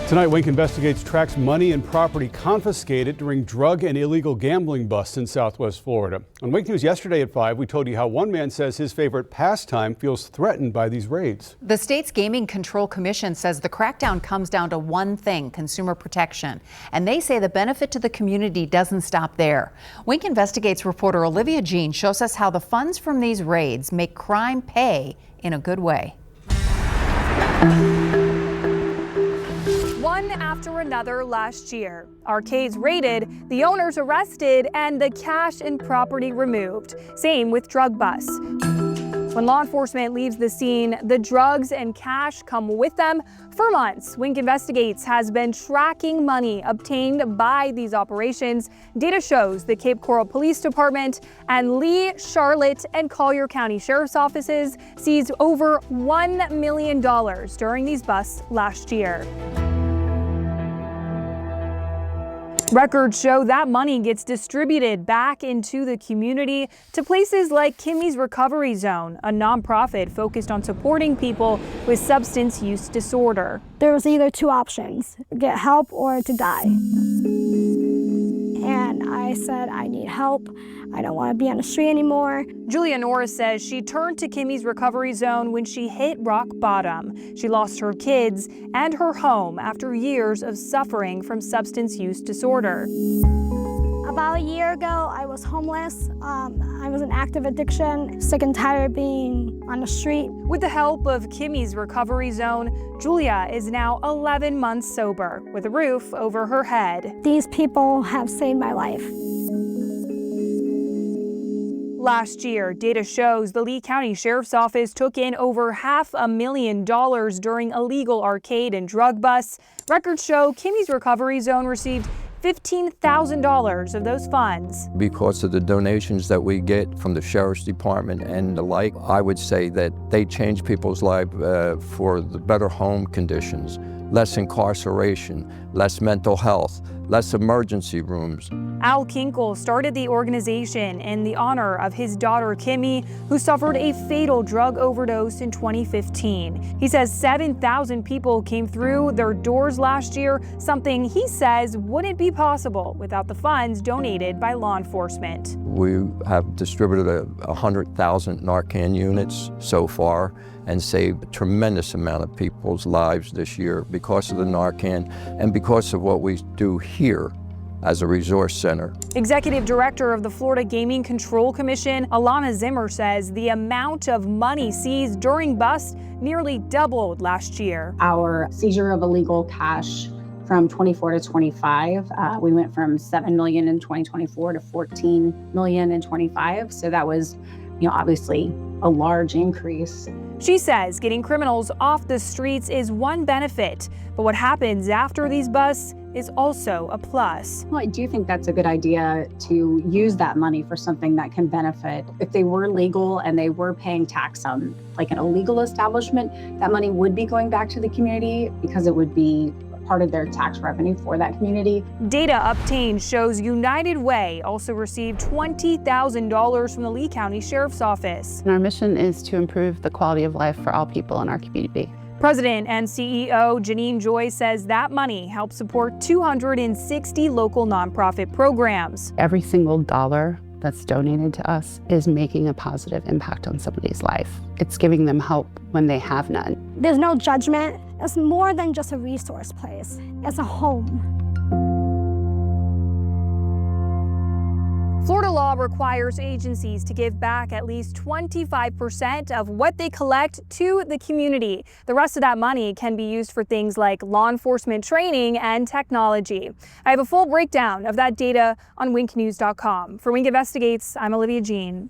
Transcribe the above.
Tonight, Wink Investigates tracks money and property confiscated during drug and illegal gambling busts in Southwest Florida. On Wink News yesterday at 5, we told you how one man says his favorite pastime feels threatened by these raids. The state's Gaming Control Commission says the crackdown comes down to one thing: consumer protection. And they say the benefit to the community doesn't stop there. Wink Investigates reporter Olivia Jean shows us how the funds from these raids make crime pay in a good way. One after another last year. Arcades raided, the owners arrested, and the cash and property removed. Same with drug busts. When law enforcement leaves the scene, the drugs and cash come with them. For months, Wink Investigates has been tracking money obtained by these operations. Data shows the Cape Coral Police Department and Lee, Charlotte, and Collier County Sheriff's Offices seized over $1 million during these busts last year. Records show that money gets distributed back into the community to places like Kimmy's Recovery Zone, a nonprofit focused on supporting people with substance use disorder. There was either two options: get help or to die. And I said, I need help. I don't want to be on the street anymore. Julia Norris says she turned to Kimmy's Recovery Zone when she hit rock bottom. She lost her kids and her home after years of suffering from substance use disorder. About a year ago, I was homeless. I was in active addiction, sick and tired of being on the street. With the help of Kimmy's Recovery Zone, Julia is now 11 months sober with a roof over her head. These people have saved my life. Last year, data shows the Lee County Sheriff's Office took in over $500,000 during illegal arcade and drug busts. Records show Kimmy's Recovery Zone received $15,000 of those funds. Because of the donations that we get from the Sheriff's Department and the like, I would say that they change people's lives for the better home conditions, less incarceration, less mental health, less emergency rooms. Al Kinkle started the organization in the honor of his daughter Kimmy, who suffered a fatal drug overdose in 2015. He says 7,000 people came through their doors last year, something he says wouldn't be possible without the funds donated by law enforcement. We have distributed 100,000 Narcan units so far and saved a tremendous amount of people's lives this year because of the Narcan and because of what we do here as a resource center. Executive Director of the Florida Gaming Control Commission, Alana Zimmer, says the amount of money seized during busts nearly doubled last year. Our seizure of illegal cash from 24 to 25, we went from 7 million in 2024 to 14 million in 25. So that was, obviously a large increase. She says getting criminals off the streets is one benefit, but what happens after these busts is also a plus. Well, I do think that's a good idea to use that money for something that can benefit. If they were legal and they were paying tax on like an illegal establishment, that money would be going back to the community because it would be part of their tax revenue for that community. Data obtained shows United Way also received $20,000 from the Lee County Sheriff's Office. And our mission is to improve the quality of life for all people in our community. President and CEO Janine Joy says that money helps support 260 local nonprofit programs. Every single dollar that's donated to us is making a positive impact on somebody's life. It's giving them hope when they have none. There's no judgment. It's more than just a resource place. It's a home. Florida law requires agencies to give back at least 25% of what they collect to the community. The rest of that money can be used for things like law enforcement training and technology. I have a full breakdown of that data on winknews.com. For Wink Investigates, I'm Olivia Jean.